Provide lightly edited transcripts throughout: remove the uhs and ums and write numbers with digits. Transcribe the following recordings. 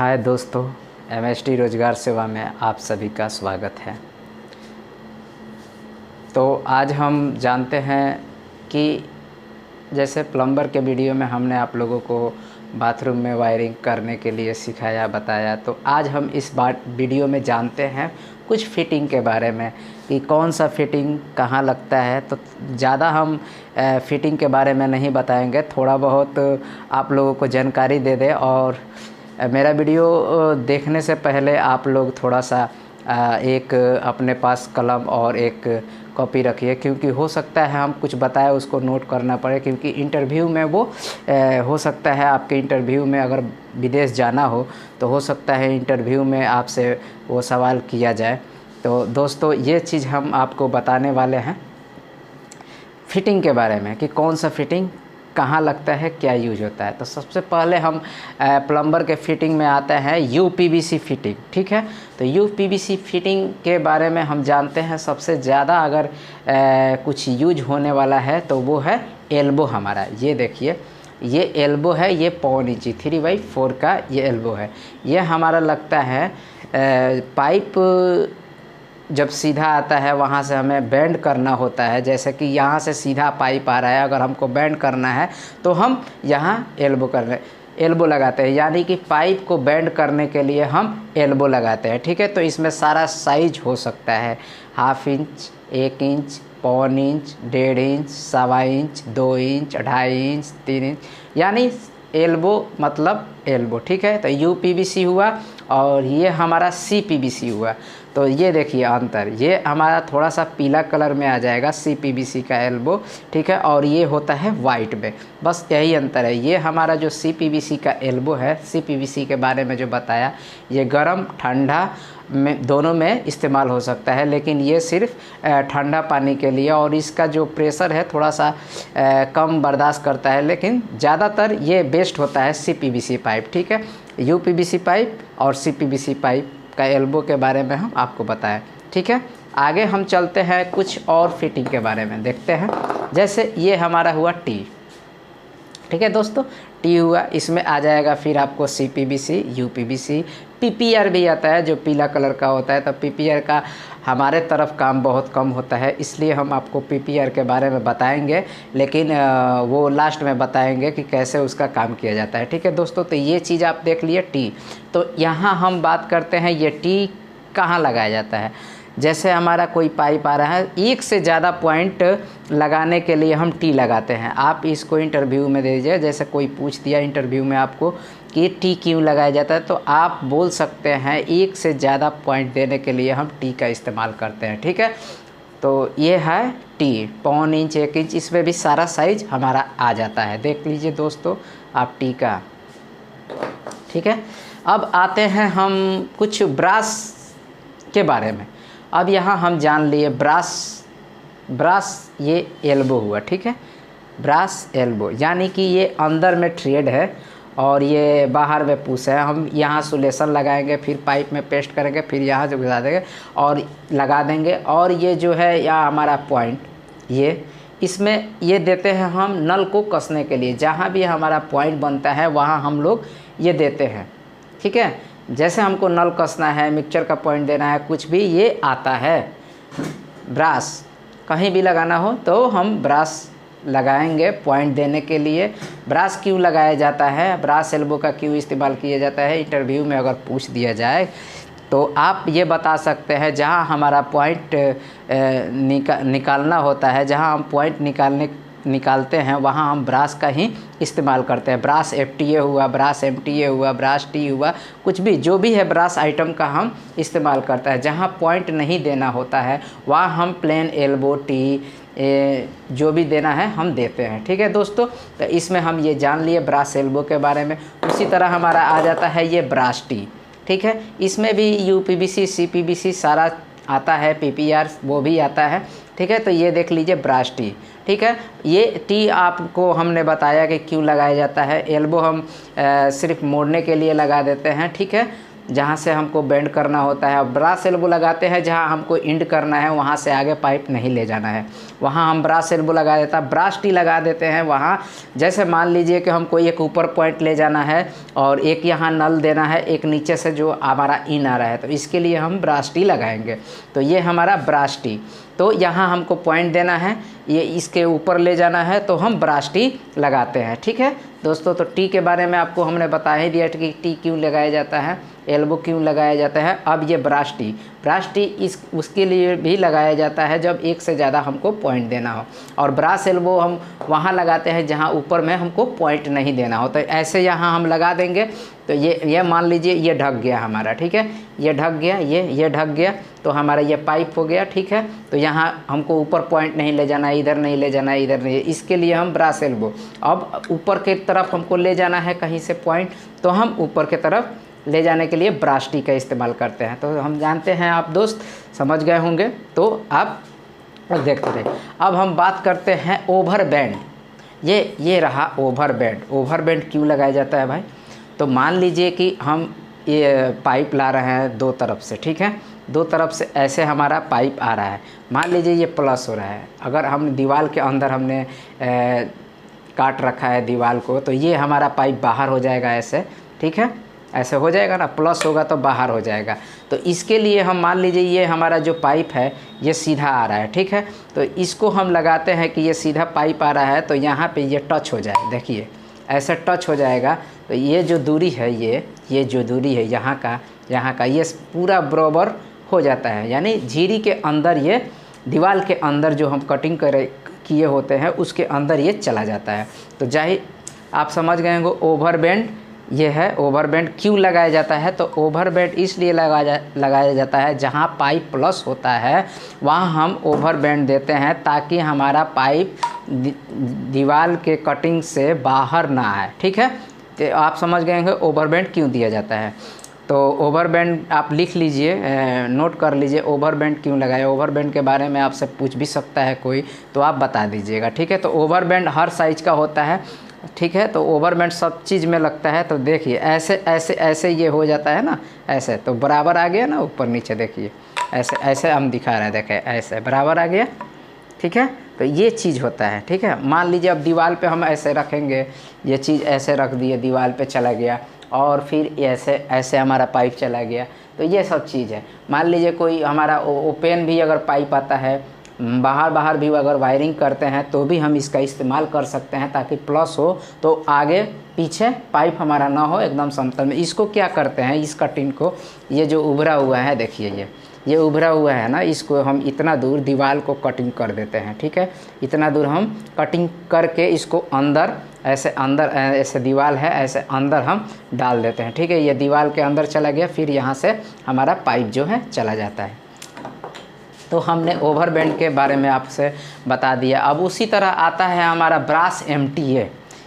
हाय दोस्तों, एमएसटी रोज़गार सेवा में आप सभी का स्वागत है। तो आज हम जानते हैं कि जैसे प्लम्बर के वीडियो में हमने आप लोगों को बाथरूम में वायरिंग करने के लिए सिखाया बताया, तो आज हम इस वीडियो में जानते हैं कुछ फिटिंग के बारे में कि कौन सा फिटिंग कहाँ लगता है। तो ज़्यादा हम फिटिंग के बारे में नहीं बताएंगे, थोड़ा बहुत आप लोगों को जानकारी दे दें। और मेरा वीडियो देखने से पहले आप लोग थोड़ा सा एक अपने पास कलम और एक कॉपी रखिए, क्योंकि हो सकता है हम कुछ बताए उसको नोट करना पड़े, क्योंकि इंटरव्यू में वो हो सकता है आपके इंटरव्यू में अगर विदेश जाना हो तो हो सकता है इंटरव्यू में आपसे वो सवाल किया जाए। तो दोस्तों ये चीज़ हम आपको बताने वाले हैं फिटिंग के बारे में कि कौन सा फिटिंग कहाँ लगता है, क्या यूज होता है। तो सबसे पहले हम प्लम्बर के फिटिंग में आते हैं यूपीवीसी फिटिंग। ठीक है, तो यूपीवीसी फिटिंग के बारे में हम जानते हैं सबसे ज़्यादा अगर कुछ यूज होने वाला है तो वो है एल्बो हमारा। ये देखिए, ये एल्बो है, ये 5 इंची 3/4 का ये एल्बो है। ये हमारा लगता है पाइप जब सीधा आता है वहाँ से हमें बेंड करना होता है। जैसे कि यहाँ से सीधा पाइप आ रहा है, अगर हमको बेंड करना है तो हम यहाँ एल्बो लगाते हैं, यानी कि पाइप को बेंड करने के लिए हम एल्बो लगाते हैं। ठीक है, तो इसमें सारा साइज हो सकता है 1/2 inch, 1 inch, 1.25 inch, 1.5 inch, 1.25 inch, 2 inch, 2.5 inch, 3 inch, यानी एल्बो मतलब एल्बो। ठीक है, तो यूपीवीसी हुआ और ये हमारा सीपीवीसी हुआ। तो ये देखिए अंतर, ये हमारा थोड़ा सा पीला कलर में आ जाएगा सीपीवीसी का एल्बो। ठीक है, और ये होता है वाइट में, बस यही अंतर है। ये हमारा जो सीपीवीसी का एल्बो है, सीपीवीसी के बारे में जो बताया, ये गर्म ठंडा में दोनों में इस्तेमाल हो सकता है, लेकिन ये सिर्फ ठंडा पानी के लिए, और इसका जो प्रेशर है थोड़ा सा कम बर्दाश्त करता है, लेकिन ज़्यादातर ये बेस्ट होता है सीपीवीसी पाइप। ठीक है, यूपीवीसी पाइप और सीपीवीसी पाइप का एल्बो के बारे में हम आपको बताएं। ठीक है, आगे हम चलते हैं कुछ और फिटिंग के बारे में देखते हैं। जैसे ये हमारा हुआ टी। ठीक है दोस्तों, टी हुआ, इसमें आ जाएगा फिर आपको सीपीवीसी, यूपीवीसी, पीपीआर भी आता है जो पीला कलर का होता है। तो पीपीआर का हमारे तरफ काम बहुत कम होता है, इसलिए हम आपको पीपीआर के बारे में बताएंगे, लेकिन वो लास्ट में बताएंगे कि कैसे उसका काम किया जाता है। ठीक है दोस्तों, तो ये चीज़ आप देख लिए टी। तो यहाँ हम बात करते हैं ये टी कहाँ लगाया जाता है। जैसे हमारा कोई पाइप आ रहा है, एक से ज़्यादा पॉइंट लगाने के लिए हम टी लगाते हैं। आप इसको इंटरव्यू में दे दीजिए, जैसे कोई पूछ दिया इंटरव्यू में आपको कि टी क्यों लगाया जाता है, तो आप बोल सकते हैं एक से ज़्यादा पॉइंट देने के लिए हम टी का इस्तेमाल करते हैं। ठीक है, तो ये है टी 1.25 इंच, 1 इंच, इसमें भी सारा साइज हमारा आ जाता है। देख लीजिए दोस्तों आप टी का। ठीक है, अब आते हैं हम कुछ ब्रास के बारे में। अब यहाँ हम जान लिए ब्रास ये एल्बो हुआ। ठीक है, ब्रास एल्बो यानी कि ये अंदर में थ्रेड है और ये बाहर में पुश है। हम यहाँ सुलेशन लगाएंगे, फिर पाइप में पेस्ट करेंगे, फिर यहाँ से घुसा देंगे और लगा देंगे। और ये जो है यहाँ हमारा पॉइंट, ये इसमें ये देते हैं हम नल को कसने के लिए। जहाँ भी हमारा पॉइंट बनता है वहाँ हम लोग ये देते हैं। ठीक है, जैसे हमको नल कसना है, मिक्सचर का पॉइंट देना है, कुछ भी ये आता है। ब्रास कहीं भी लगाना हो तो हम ब्रास लगाएंगे पॉइंट देने के लिए। ब्रास क्यों लगाया जाता है, ब्रास एल्बो का क्यों इस्तेमाल किया जाता है, इंटरव्यू में अगर पूछ दिया जाए तो आप ये बता सकते हैं। जहाँ हमारा पॉइंट निकालना होता है, जहाँ हम पॉइंट निकालते हैं वहाँ हम ब्रास का ही इस्तेमाल करते हैं। ब्रास एफटीए हुआ, ब्रास एमटीए हुआ, ब्रास टी हुआ, कुछ भी जो भी है ब्रास आइटम का हम इस्तेमाल करते हैं। जहाँ पॉइंट नहीं देना होता है वहाँ हम प्लेन एल्बो टी जो भी देना है हम देते हैं। ठीक है दोस्तों, तो इसमें हम ये जान लिए ब्रास एल्बो के बारे में। उसी तरह हमारा आ जाता है ये ब्रास टी। ठीक है, इसमें भी यूपीवीसी, सीपीवीसी सारा आता है, पीपीआर वो भी आता है। ठीक है, तो ये देख लीजिए ब्रास टी। ठीक है, ये टी आपको हमने बताया कि क्यों लगाया जाता है। एल्बो हम सिर्फ मोड़ने के लिए लगा देते हैं। ठीक है, जहाँ से हमको बेंड करना होता है। ब्रास एल्बो लगाते हैं जहाँ हमको इंड करना है, वहाँ से आगे पाइप नहीं ले जाना है, वहाँ हम ब्रास एल्बो लगा देता है। ब्रास टी लगा देते हैं वहाँ, जैसे मान लीजिए कि हमको एक ऊपर पॉइंट ले जाना है और एक यहाँ नल देना है, एक नीचे से जो हमारा इन आ रहा है, तो इसके लिए हम ब्रास टी लगाएंगे। तो ये हमारा ब्रास टी, तो यहाँ हमको पॉइंट देना है, ये इसके ऊपर ले जाना है, तो हम ब्रास टी लगाते हैं। ठीक है दोस्तों, तो टी के बारे में आपको हमने बता ही दिया कि टी क्यों लगाया जाता है, एल्बो क्यों लगाया जाता है। अब ये ब्रास टी उसके लिए भी लगाया जाता है जब एक से ज़्यादा हमको पॉइंट देना हो, और ब्रास एल्बो हम वहाँ लगाते हैं जहाँ ऊपर में हमको पॉइंट नहीं देना हो। तो ऐसे यहाँ हम लगा देंगे, तो ये मान लीजिए ये ढक गया हमारा, ठीक है, ये ढक गया, ये ढक गया, तो हमारा ये पाइप हो गया। ठीक है, तो यहाँ हमको ऊपर पॉइंट नहीं ले जाना है, इधर नहीं ले जाना है, इधर नहीं, इसके लिए हम ब्रास एल्बो। अब ऊपर के तरफ हमको ले जाना है कहीं से पॉइंट, तो हम ऊपर के तरफ ले जाने के लिए ब्रास टी का इस्तेमाल करते हैं। तो हम जानते हैं, आप दोस्त समझ गए होंगे, तो आप देखते रहे। अब हम बात करते हैं ओवर बेंड। ये रहा ओवर बेंड। ओवर बेंड क्यों लगाया जाता है भाई? तो मान लीजिए कि हम ये पाइप ला रहे हैं दो तरफ से, ठीक है, दो तरफ से ऐसे हमारा पाइप आ रहा है। मान लीजिए ये प्लस हो रहा है, अगर हम दीवार के अंदर हमने काट रखा है दीवार को, तो ये हमारा पाइप बाहर हो जाएगा ऐसे, ठीक है, ऐसे हो जाएगा ना, प्लस होगा तो बाहर हो जाएगा। तो इसके लिए हम मान लीजिए ये हमारा जो पाइप है ये सीधा आ रहा है, ठीक है, तो इसको हम लगाते हैं कि ये सीधा पाइप आ रहा है, तो यहाँ पे ये टच हो जाए, देखिए ऐसे टच हो जाएगा। तो ये जो दूरी है, ये जो दूरी है यहाँ का ये पूरा बराबर हो जाता है, यानी झिरी के अंदर, ये दीवार के अंदर जो हम कटिंग किए होते हैं उसके अंदर ये चला जाता है। तो जाहिर आप समझ गए होंगे ओवर बेंड ये है। ओवर बेंड क्यों लगाया जाता है? तो ओवर बेंड इसलिए लगाया जाता है जहाँ पाइप प्लस होता है वहाँ हम ओवर बेंड देते हैं, ताकि हमारा पाइप दीवार के कटिंग से बाहर ना आए। ठीक है, तो आप समझ गए होंगे ओवर बेंड क्यों दिया जाता है। तो ओवर बेंड आप लिख लीजिए, नोट कर लीजिए ओवर बेंड क्यों लगाया। ओवर बेंड के बारे में आपसे पूछ भी सकता है कोई, तो आप बता दीजिएगा। ठीक है, तो ओवर बेंड हर साइज का होता है, ठीक है, तो ओवर बेंड सब चीज़ में लगता है। तो देखिए ऐसे ऐसे ऐसे ये हो जाता है ना, ऐसे तो बराबर आ गया ना, ऊपर नीचे देखिए ऐसे ऐसे हम दिखा रहे हैं, देखें ऐसे बराबर आ गया। ठीक है, तो ये चीज़ होता है। ठीक है, मान लीजिए अब दीवार पे हम ऐसे रखेंगे, ये चीज़ ऐसे रख दिए, दीवार पे चला गया, और फिर ऐसे ऐसे हमारा पाइप चला गया, तो ये सब चीज़ है। मान लीजिए कोई हमारा ओपन भी अगर पाइप आता है, बाहर भी अगर वायरिंग करते हैं, तो भी हम इसका इस्तेमाल कर सकते हैं, ताकि प्लस हो तो आगे पीछे पाइप हमारा ना हो, एकदम समतल में। इसको क्या करते हैं, इस कटिंग को, ये जो उभरा हुआ है देखिए, ये उभरा हुआ है ना, इसको हम इतना दूर दीवार को कटिंग कर देते हैं। ठीक है, इतना दूर हम कटिंग करके इसको अंदर ऐसे दीवार है, ऐसे अंदर हम डाल देते हैं। ठीक है, ये दीवार के अंदर चला गया, फिर यहाँ से हमारा पाइप जो है चला जाता है। तो हमने ओवर बेंड के बारे में आपसे बता दिया। अब उसी तरह आता है हमारा ब्रास MTA।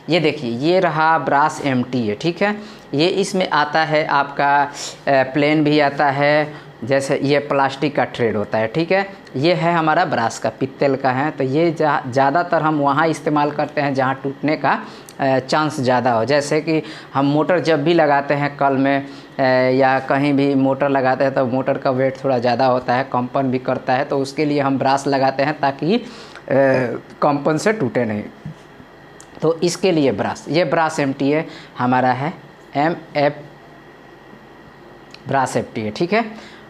ये देखिए, ये रहा ब्रास MTA। ठीक है, ये इसमें आता है आपका प्लेन भी आता है, जैसे ये प्लास्टिक का ट्रेड होता है। ठीक है, ये है हमारा ब्रास का, पित्तल का है। तो ये ज़्यादातर हम वहाँ इस्तेमाल करते हैं जहाँ टूटने का चांस ज़्यादा हो। जैसे कि हम मोटर जब भी लगाते हैं कल में या कहीं भी मोटर लगाते हैं, तो मोटर का वेट थोड़ा ज़्यादा होता है, कंपन भी करता है, तो उसके लिए हम ब्रास लगाते हैं ताकि कंपन से टूटे नहीं। तो इसके लिए ये ब्रास MTA हमारा है, ब्रास MTA। ठीक है,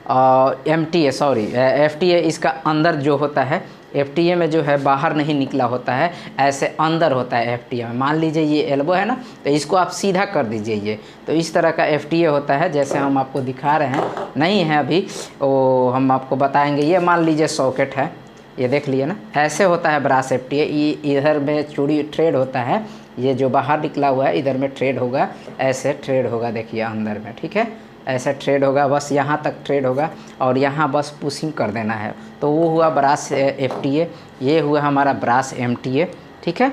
और FTA इसका अंदर जो होता है, FTA में जो है बाहर नहीं निकला होता है, ऐसे अंदर होता है FTA में। मान लीजिए ये एल्बो है ना, तो इसको आप सीधा कर दीजिए, ये तो इस तरह का FTA होता है, जैसे हम आपको दिखा रहे हैं, नहीं है अभी, वो हम आपको बताएंगे। ये मान लीजिए सॉकेट है, ये देख लिए ना, ऐसे होता है ब्रास MTA। ये इधर में चूड़ी ट्रेड होता है, ये जो बाहर निकला हुआ है इधर में ट्रेड होगा, ऐसे ट्रेड होगा, देखिए अंदर में। ठीक है, ऐसे ट्रेड होगा, बस यहाँ तक ट्रेड होगा, और यहाँ बस पुशिंग कर देना है। तो वो हुआ ब्रास FTA, ये हुआ हमारा ब्रास MTA। ठीक है,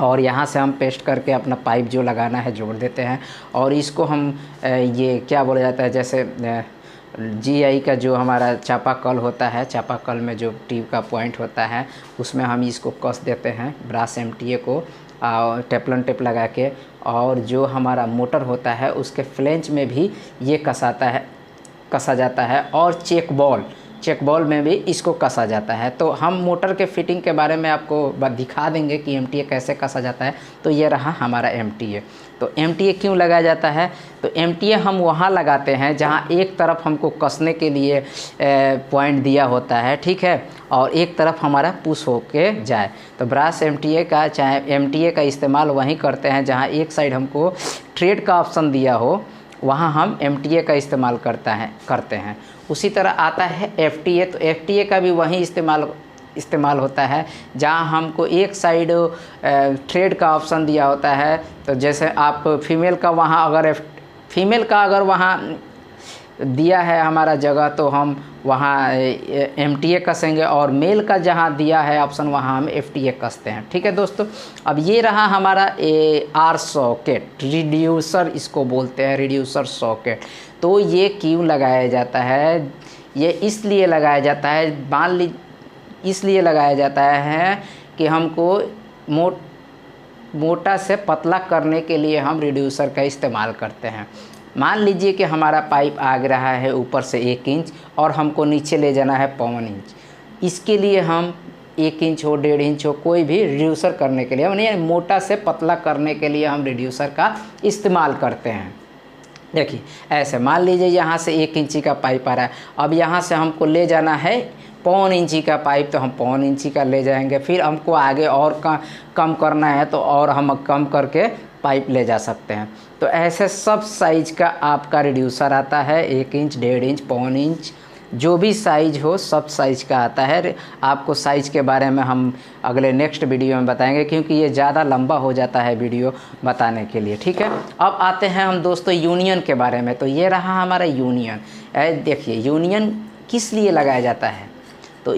और यहाँ से हम पेस्ट करके अपना पाइप जो लगाना है जोड़ देते हैं, और इसको हम ये क्या बोला जाता है, जैसे GI का जो हमारा चापाकल होता है, चापाकल में जो ट्यूब का पॉइंट होता है, उसमें हम इसको कस देते हैं ब्रास MTA को, टेपलन टेप लगा के, और जो हमारा मोटर होता है उसके फ्लेंज में भी ये कसा जाता है, और चेक बॉल में भी इसको कसा जाता है। तो हम मोटर के फिटिंग के बारे में आपको दिखा देंगे कि एमटीए कैसे कसा जाता है। तो ये रहा हमारा एमटीए। तो एमटीए क्यों लगाया जाता है? तो एमटीए हम वहाँ लगाते हैं जहाँ एक तरफ हमको कसने के लिए पॉइंट दिया होता है, ठीक है, और एक तरफ हमारा पुश होके जाए। तो ब्रास एमटीए का चाहे एमटीए का इस्तेमाल वहीं करते हैं जहाँ एक साइड हमको थ्रेड का ऑप्शन दिया हो, वहाँ हम एमटीए का इस्तेमाल करते हैं। उसी तरह आता है एफटीए। तो एफटीए का भी वहीं इस्तेमाल होता है जहाँ हमको एक साइड थ्रेड का ऑप्शन दिया होता है। तो जैसे आप फीमेल का अगर वहाँ दिया है हमारा जगह, तो हम वहाँ एमटीए कसेंगे, और मेल का जहाँ दिया है ऑप्शन वहाँ हम एफटीए कसते हैं। ठीक है दोस्तों, अब ये रहा हमारा आर सॉकेट, रिड्यूसर इसको बोलते हैं, रिड्यूसर सॉकेट। तो ये क्यों लगाया जाता है? ये इसलिए लगाया जाता है, इसलिए लगाया जाता है कि हमको मोटा से पतला करने के लिए हम रिड्यूसर का इस्तेमाल करते हैं। मान लीजिए कि हमारा पाइप आ रहा है ऊपर से 1 इंच और हमको नीचे ले जाना है 5 इंच। इसके लिए हम 1 इंच हो 1.5 इंच हो कोई भी रिड्यूसर करने के लिए, यानी मोटा से पतला करने के लिए हम रिड्यूसर का इस्तेमाल करते हैं। देखिए ऐसे मान लीजिए यहाँ से 1 इंची का पाइप आ रहा है, अब यहाँ से हमको ले जाना है 5 इंची का पाइप, तो हम 5 इंची का ले जाएंगे। फिर हमको आगे और कम करना है तो और हम कम करके पाइप ले जा सकते हैं। तो ऐसे सब साइज का आपका रिड्यूसर आता है, 1 इंच 1.5 इंच 5 इंच, जो भी साइज हो सब साइज का आता है। आपको साइज के बारे में हम अगले नेक्स्ट वीडियो में बताएंगे, क्योंकि ये ज़्यादा लंबा हो जाता है वीडियो बताने के लिए। ठीक है, अब आते हैं हम दोस्तों यूनियन के बारे में। तो ये रहा हमारा यूनियन। देखिए यूनियन किस लिए लगाया जाता है? तो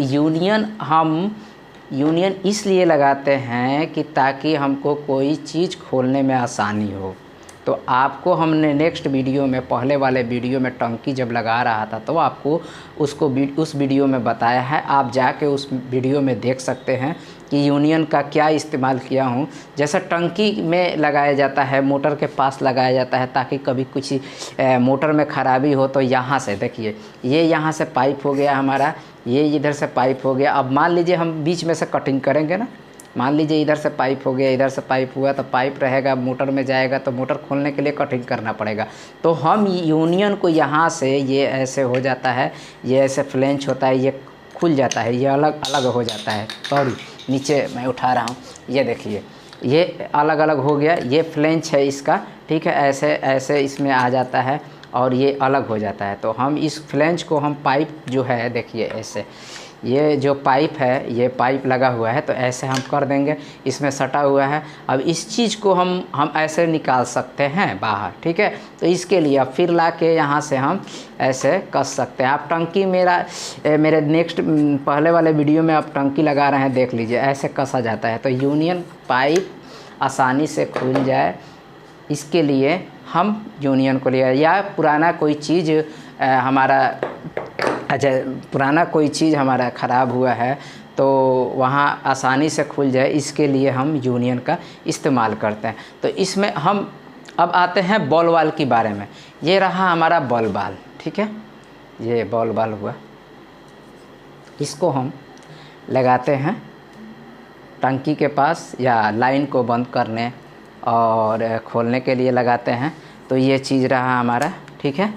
यूनियन इसलिए लगाते हैं कि ताकि हमको कोई चीज़ खोलने में आसानी हो। तो आपको हमने नेक्स्ट वीडियो में, पहले वाले वीडियो में टंकी जब लगा रहा था तो आपको उस वीडियो में बताया है। आप जाके उस वीडियो में देख सकते हैं कि यूनियन का क्या इस्तेमाल किया हूँ। जैसे टंकी में लगाया जाता है, मोटर के पास लगाया जाता है, ताकि कभी कुछ मोटर में ख़राबी हो तो यहाँ से देखिए, ये यहाँ से पाइप हो गया हमारा, ये इधर से पाइप हो गया। अब मान लीजिए हम बीच में से कटिंग करेंगे ना, मान लीजिए इधर से पाइप हो गया, इधर से पाइप हुआ, तो पाइप रहेगा मोटर में जाएगा, तो मोटर खोलने के लिए कटिंग करना पड़ेगा। तो हम यूनियन को यहाँ से, ये ऐसे हो जाता है, ये ऐसे फ्लेंच होता है, ये खुल जाता है, ये अलग अलग हो जाता है। सॉरी, नीचे मैं उठा रहा हूँ, ये देखिए ये अलग अलग हो गया, ये फ्लेंच है इसका। ठीक है, ऐसे ऐसे इसमें आ जाता है और ये अलग हो जाता है। तो हम इस फ्लेंच को, हम पाइप जो है देखिए ऐसे, ये जो पाइप है, ये पाइप लगा हुआ है, तो ऐसे हम कर देंगे, इसमें सटा हुआ है। अब इस चीज़ को हम ऐसे निकाल सकते हैं बाहर। ठीक है, तो इसके लिए अब फिर ला के यहाँ से हम ऐसे कस सकते हैं। आप टंकी मेरे नेक्स्ट पहले वाले वीडियो में आप टंकी लगा रहे हैं, देख लीजिए, ऐसे कसा जाता है। तो यूनियन पाइप आसानी से खुल जाए, इसके लिए हम यूनियन को लिया, या पुराना कोई चीज़ पुराना कोई चीज़ हमारा ख़राब हुआ है तो वहाँ आसानी से खुल जाए, इसके लिए हम यूनियन का इस्तेमाल करते हैं। तो इसमें हम अब आते हैं बॉल वाल के बारे में। ये रहा हमारा बॉल बाल। ठीक है, ये बॉल बाल हुआ, इसको हम लगाते हैं टंकी के पास, या लाइन को बंद करने और खोलने के लिए लगाते हैं। तो ये चीज़ रहा हमारा। ठीक है,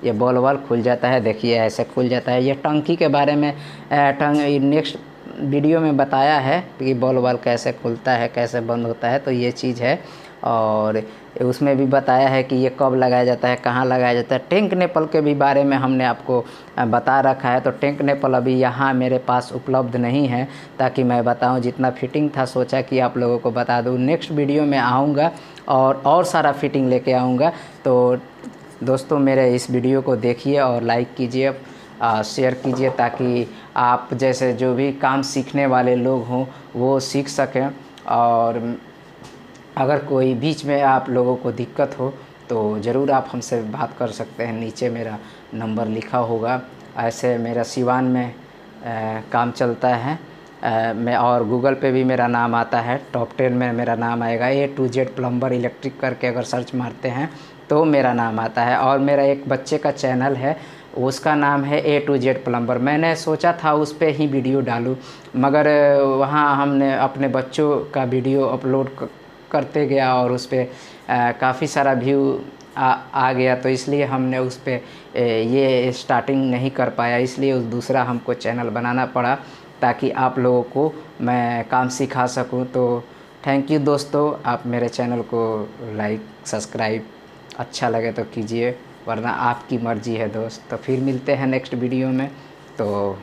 ये बॉल वाल खुल जाता है, देखिए ऐसे खुल जाता है। ये टंकी के बारे में नेक्स्ट वीडियो में बताया है कि बॉल वाल कैसे खुलता है, कैसे बंद होता है। तो ये चीज़ है, और उसमें भी बताया है कि ये कब लगाया जाता है, कहाँ लगाया जाता है। टैंक नेपल के भी बारे में हमने आपको बता रखा है। तो टैंक नेपल अभी यहाँ मेरे पास उपलब्ध नहीं है, ताकि मैं बताऊँ, जितना फिटिंग था सोचा कि आप लोगों को बता दूँ। नेक्स्ट वीडियो में आऊँगा और सारा फिटिंग लेके आऊँगा। तो दोस्तों मेरे इस वीडियो को देखिए और लाइक कीजिए, शेयर कीजिए, ताकि आप जैसे जो भी काम सीखने वाले लोग हों वो सीख सकें। और अगर कोई बीच में आप लोगों को दिक्कत हो तो ज़रूर आप हमसे बात कर सकते हैं, नीचे मेरा नंबर लिखा होगा। ऐसे मेरा सिवान में काम चलता है, मैं और गूगल पे भी मेरा नाम आता है, टॉप 10 में मेरा नाम आएगा। A to Z plumber electric करके अगर सर्च मारते हैं तो मेरा नाम आता है। और मेरा एक बच्चे का चैनल है, उसका नाम है A to Z प्लम्बर। मैंने सोचा था उस पर ही वीडियो डालूं, मगर वहाँ हमने अपने बच्चों का वीडियो अपलोड करते गया और उस पर काफ़ी सारा व्यू आ गया, तो इसलिए हमने उस पर ये स्टार्टिंग नहीं कर पाया, इसलिए उस दूसरा हमको चैनल बनाना पड़ा ताकि आप लोगों को मैं काम सिखा सकूं। तो थैंक यू दोस्तों, आप मेरे चैनल को लाइक सब्सक्राइब अच्छा लगे तो कीजिए, वरना आपकी मर्ज़ी है दोस्त। तो फिर मिलते हैं नेक्स्ट वीडियो में। तो